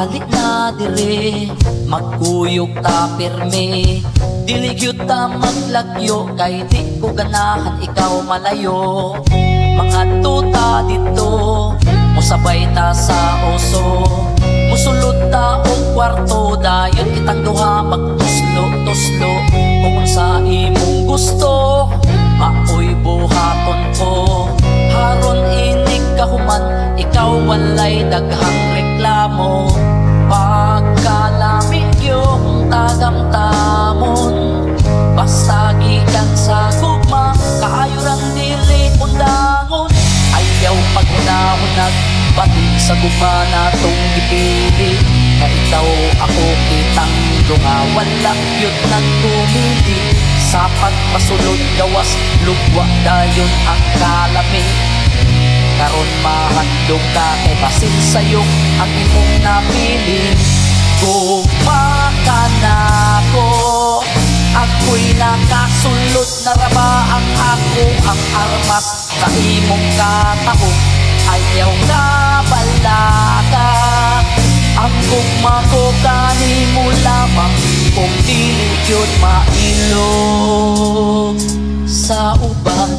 Ali na dire, magkuyog ta pirmi. Diligyot ta maglagyo, kay di ko ganahan ikaw malayo. Mga tuta dito, musabay ta sa oso. Musulod ta og kwarto, dayon kitang duha magtuslo-tuslo. Kung sa imong gusto, maoy buhaton ko. Haron inig kahuman, ikaw walay daghang reklamo. Pagkalami yung tagamtamon, basta gikan sa gugma, kaayo rang dili undangon. Ayaw pagunahon nagbati sa gugma na tong gipili. Na ikaw ako kitang dunga, wala yun nagtumili. Sapat pasulod gawas, lugwa dayon ang kalami. Karon mahandog ka, e basin sa'yo ang imong napili. Gugma na ko, ako'y nakasulot na raba ang ako ang armas sa imong katahog. Ayaw na balaka, ang gugma ko kanimo lamang, kung dili yun mailog sa uban.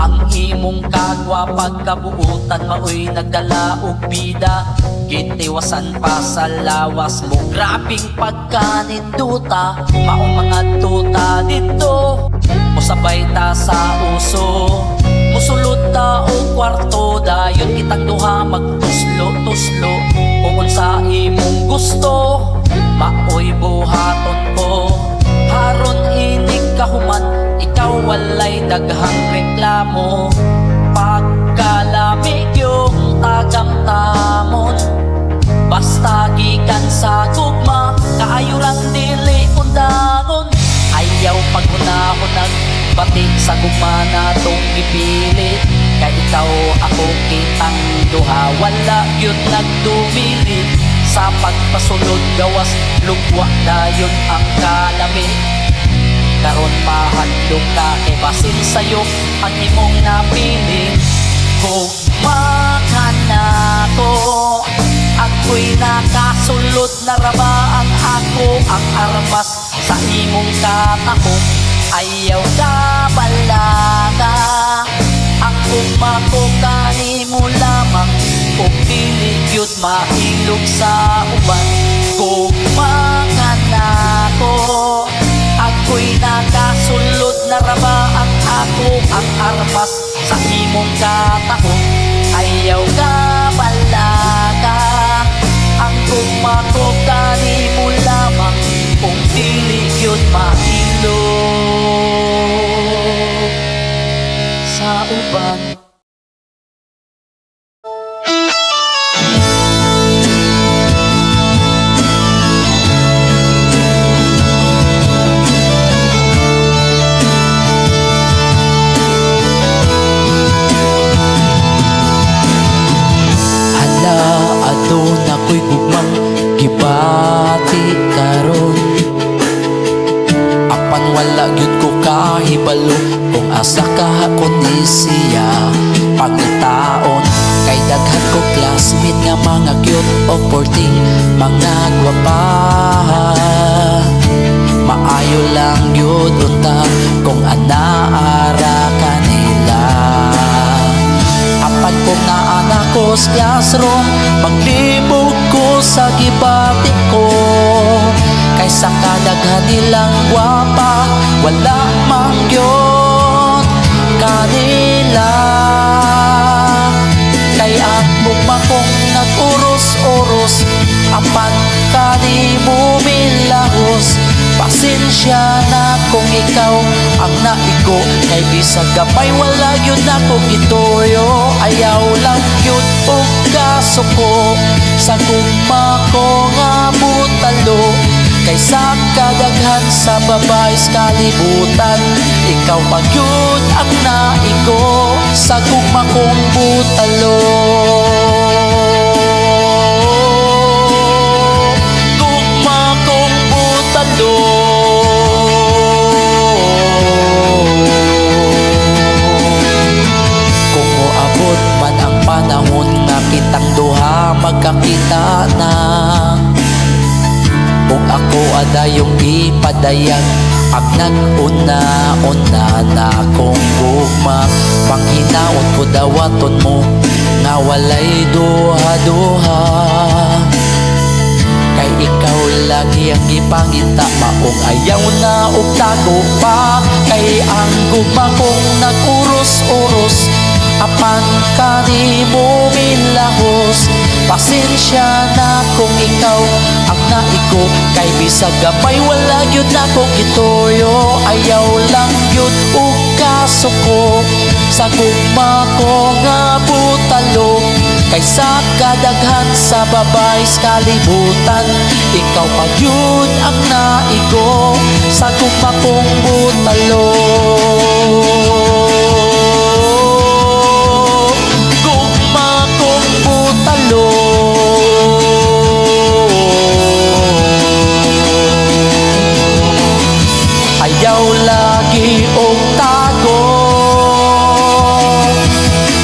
Ang imong kagwa pagkabuutan, maoy nagdala og bida. Gitiwasan pa sa lawas mo, grabing pagkaninduta. Maong mga tuta dito, musabay ta sa uso. Musulod ta og kwarto, dayon kitang duha magtuslo-tuslo. Kung sa imong gusto, maoy buhaton ko. Haron inig kahuman, ikaw walay daghang reklamo. Pagkalami yung tagamtamon, basta gikan sa gugma, kaayo rang dili undangon. Ayaw paghunahon nagbati sa gugma na tong gipili. Kay ikaw ako kitang duha, wala yun nagdumili. Sa pagpasulod gawas, lugwa dayon ang kalami. Karon mahandog ka, e basin sa'yo ang imong napili. Gugma ka na ko, ako'y nakasulod na raba ang ako ang armas sa imong katahog. Ayaw ka balaka, ang gugma ko kanimo lamang, kung dili yun mailog sa uban. Gugma ka na ko, ako'y nakasulod na raba ang ako ang armas sa imong katahog. Ayaw ka balaka, ang gugma ko kanimo lamang, kung dili yun mailog sa uban. Ako'y gugmang gibati karon, apan wala gyud ko kahibalo kung asa ka ko ni siya pagtaon. Kay daghan ko classmate nga mga cute o porting mga gwapa. Maayo lang gyud unta kung anaara kanila. Apan kung naana ko sa classroom, maglibog ko sa gibati ko. Kaysa kadaghan nilang gwapa, wala mang yun kanila. Kay ang mukma kong nag-uros-uros, apan kanimo milahos. Pasensya na kung ikaw ang naigo, kay bisag gamay wala yun ako gituyo. Ayaw lang yun og kasuko sa gugma ko nga butalo. Kaysa kadaghan sa babae sa kalibutan, ikaw pa yun ang naigo sa gugma kong butalo. Gugma kong butalo. Kung moabot man ang panahon nga kitang duha magkakita na, dayong ipadayag ang nag-una-una na kong gugma. Panghinaot ko dawaton mo nga walay duha-duha, kay ikaw lagi ang ipangita. Maong ayaw na og tago pa, kay ang gugma kong nag-uros-uros apan ka di mo milahos. Pasensya na kung ikaw ang naigo, kay bisag gamay wala gyud nako gituyo. Ayaw lang gyud og kasuko sa gugma ko nga butalo, kaysa kadaghan sa babae sa kalibutan. Ikaw pa gyud ang naigo sa gugma kong butalo. Ayaw lagi og tago,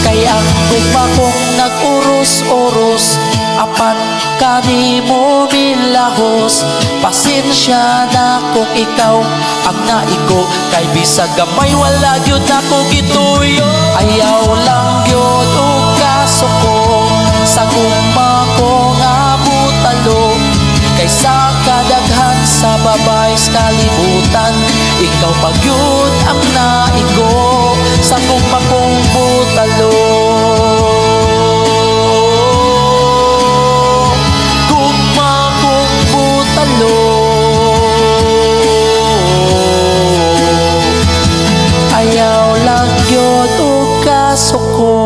kay ang gugma kong nag-uros-uros apan kani mo milahos. Pasensya na kung ikaw ang naigo, kay bisag gamay wala gyud nako gituyo. Ayaw lang gyud og kasuko sa gugma ko nga butalo, kaysa kadaghan sa babae sa kalibutan. Ikaw pa gyud ang naigo sa gugma kong butalo. Gugma kong butalo, ayaw lang gyud og kasuko.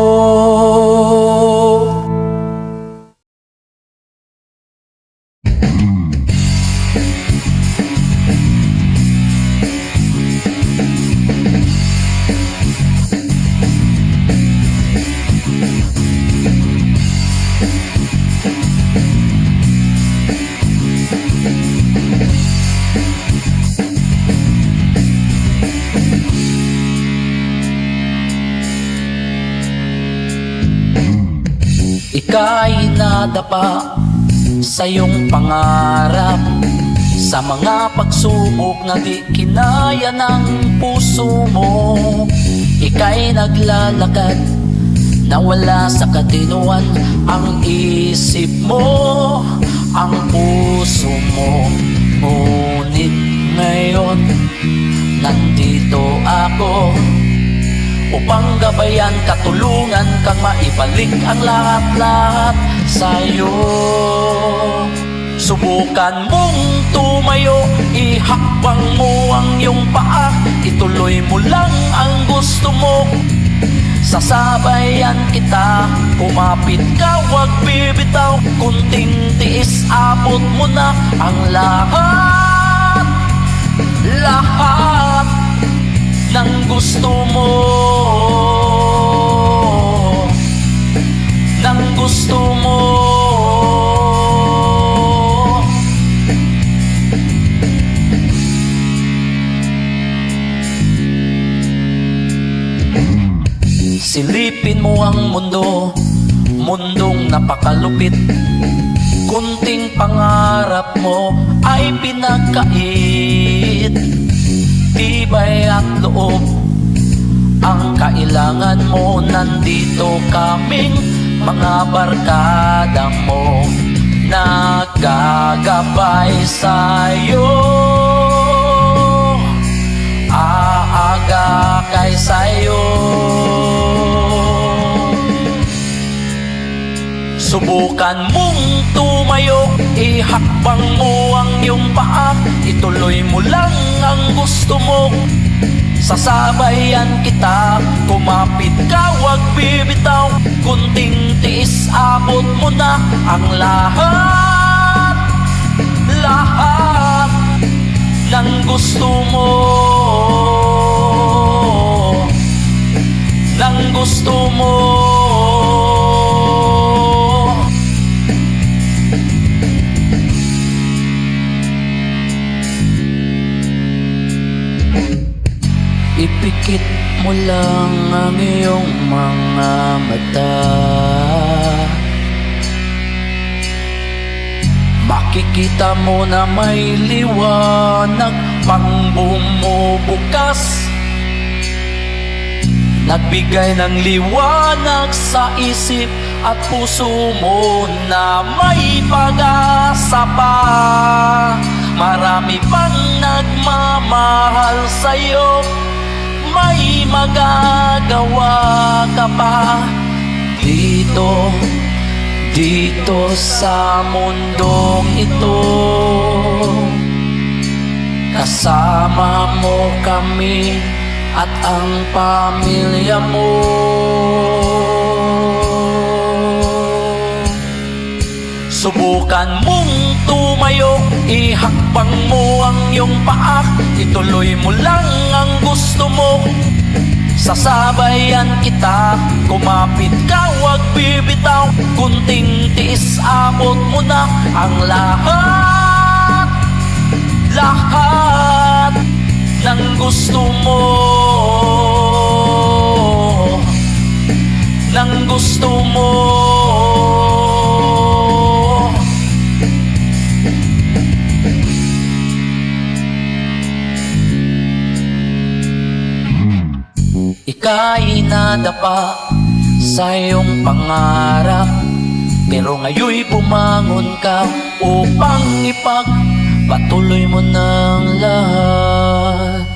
Ika'y nadapa sa iyong pangarap, sa mga pagsubok na di kinaya ng puso mo. Ika'y naglalakad na wala sa katinuan ang isip mo, ang puso mo. Ngunit ngayon nandito ako upang gabayan, katulungan kang maibalik ang lahat-lahat sa'yo. Subukan mong tumayo, ihakbang mo ang iyong paa, ituloy mo lang ang gusto mo. Sasabayan kita, kumapit ka, wag bibitaw. Kunting tiis, abot mo na ang lahat, lahat ng gusto mo, ng gusto mo. Silipin mo ang mundo, mundong napakalupit. Kunting pangarap mo ay pinagkait, tibay at loob ang kailangan mo. Nandito kaming mga barkada mo, nagagabay sa'yo, aaga kay sa'yo. Subukan mong tumayo, ihakbang mo ang iyong paa, ituloy mo lang ang gusto mo. Sasabayan kita, kumapit ka, wag bibitaw. Kunting tiis, abot mo na ang lahat, lahat ng gusto mo, ng gusto mo. Ipikit mo lang ang iyong mga mata, Makikita mo na may liwanag pang bumubukas, nagbigay ng liwanag sa isip at puso mo na may pag-asa pa. Marami pang nagmamahal sa'yo, may magagawa ka pa. Dito sa mundong ito, kasama mo kami at ang pamilya mo. Subukan mong tumayo, ihakbang mo ang iyong paa, ituloy mo lang ang gusto mo. Sasabayan kita, kumapit ka, wag bibitaw. Kunting tiis, abot mo na ang lahat. Lahat ng gusto mo, ng gusto mo. Ika'y nadapa sa iyong pangarap, pero ngayon'y bumangon ka upang ipagpatuloy mo ng lahat.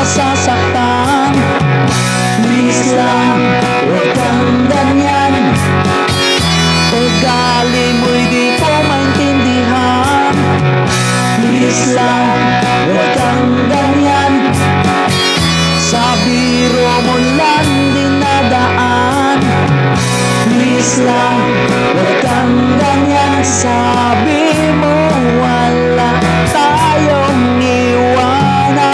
Masasaktan, please lang, huwag kang ganyan. Ugali mo'y di ko maintindihan. Please lang, huwag kang ganyan. Sa biro mo lang dinadaan. Please lang, huwag kang ganyan. Sabi mo wala tayong iwanan.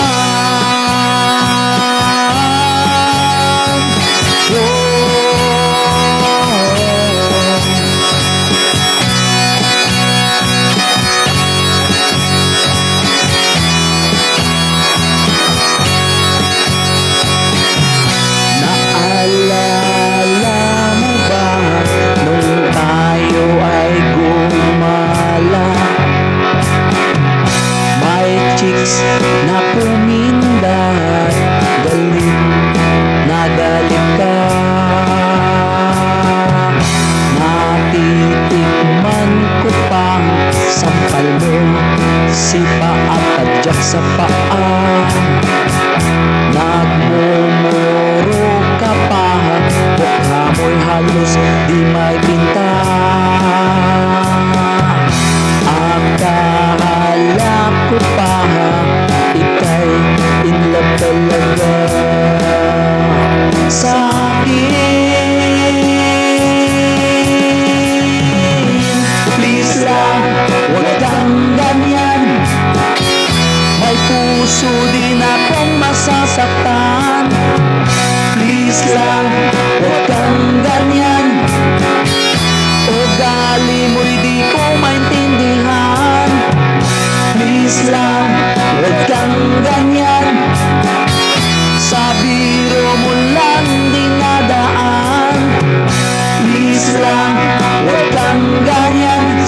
Na pumindat, galit ka. Natitikman ko pang sampal mo, sipa at tadyak sa paa. Nagmumuro ka pa, mukha mo'y halos di may pinta. Akala ko pa ika'y in love talaga sa akin. Please lang, huwag kang ganyan. May puso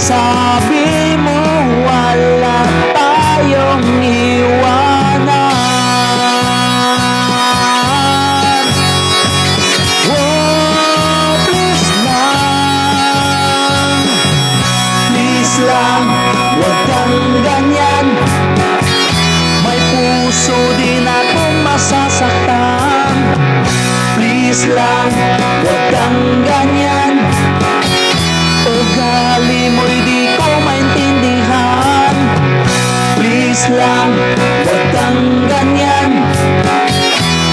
Sabi mo wala tayong iwanan. Oh, please lang, huwag kang ganyan. May puso din akong masasaktan. Please lang, huwag kang ganyan. Ugali mo'y di ko maintindihan. Please lang, huwag kang ganyan.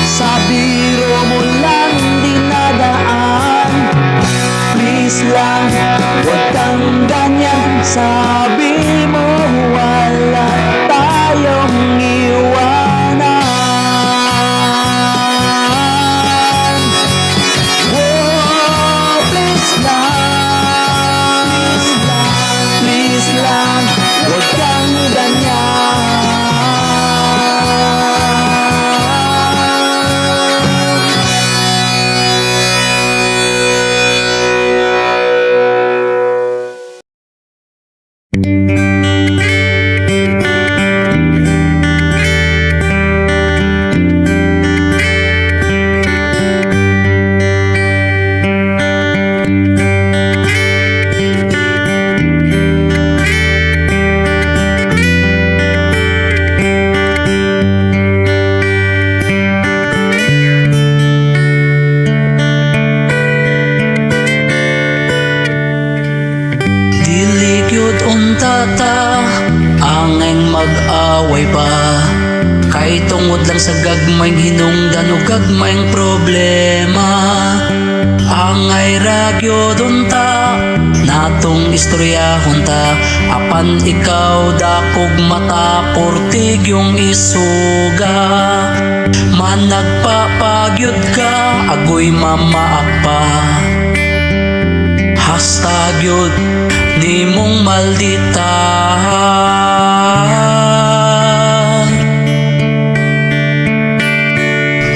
Sa biro mo lang dinadaan. Please lang, huwag kang ganyan. Sabi mo wala tayong iwanan. Oh, please lang, huwag kang ganyan. Tata, angeng mag-away pa. Kay tungod lang sa gagmayng hinungdan o gagmayng problema. Angay ragyo dunta, natong istoryahon ta. Apan ikaw dakog mata, portig yung isuga. Man nagpapagyod ka, agoy mamaak pa. Hashtag yun, di mong maldita.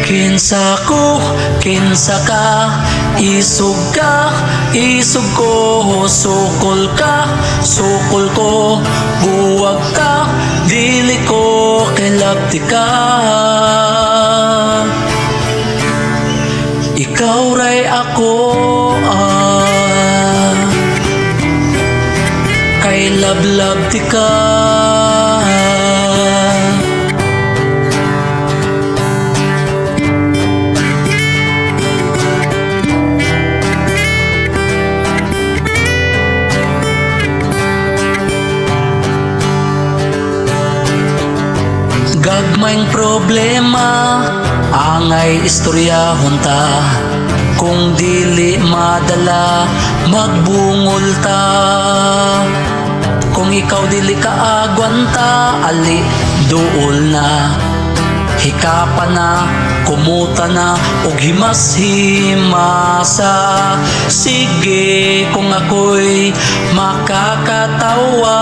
Kinsa ko, kinsa ka, isog ka, isog ko. Sukol ka, sukol ko. Buwag ka, dili ko kilabti ka. Ikaw ray ako, kay lablab ti ka. Gagmayng problema, angay istoryahon ta. Kung dili madala, magbungol ta. Kung ikaw dili ka agwanta, ali duol na. Hikapan na, kumuta na, og himas-himasa. Sige kung ako'y makakatawa,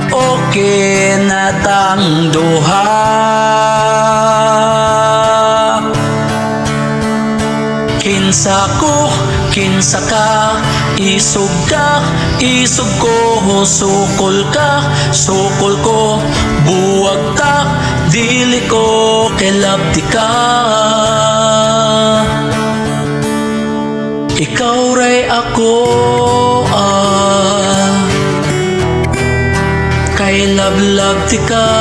okay na tang duha. Kinsa ko, kinsa ka, isog ka, isog ko. Sukol ka, sukol ko. Buwag ka, dili ko kilabti ka. Ikaw ray ako, kay lablab ti ka.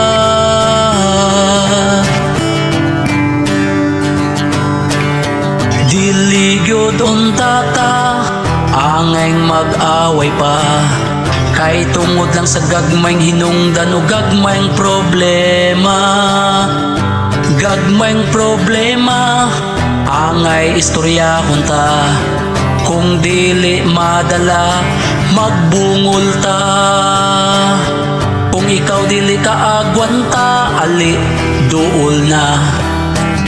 Diligyod untata, angeng mag-away pa. Kay tungod lang sa gagmayng hinungdan o gagmayng problema. Gagmayng problema, angay istoryahon ta. Kung dili madala, magbungol ta. Kung ikaw dili ka agwanta, ali duol na.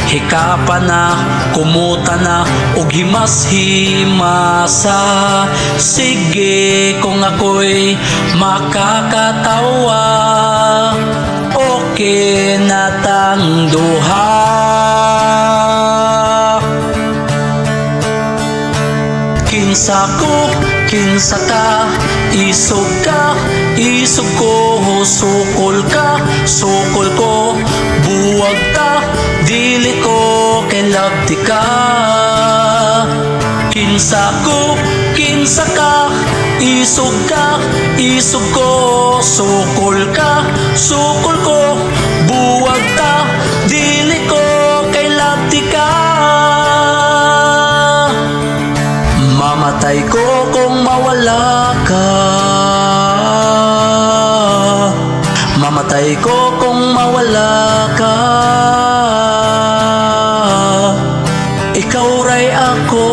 Hikapan na, kumuta na, og himas-himasa. Sige kung ako'y makakatawa, okay na tang duha. Kinsa ko, kinsa ka, isog ka, isog ko, sukol ka, sukol ko, buwag ka, dili ko kay labti ka. Kinsa ko, kinsa ka, isog ka, isog ko, sukol ka, sukol ko, buwag ka, dili ko kay labti ka. Mamatay ko kung mawala ka, mamatay ko kung mawala ka. Ikaw ray ako,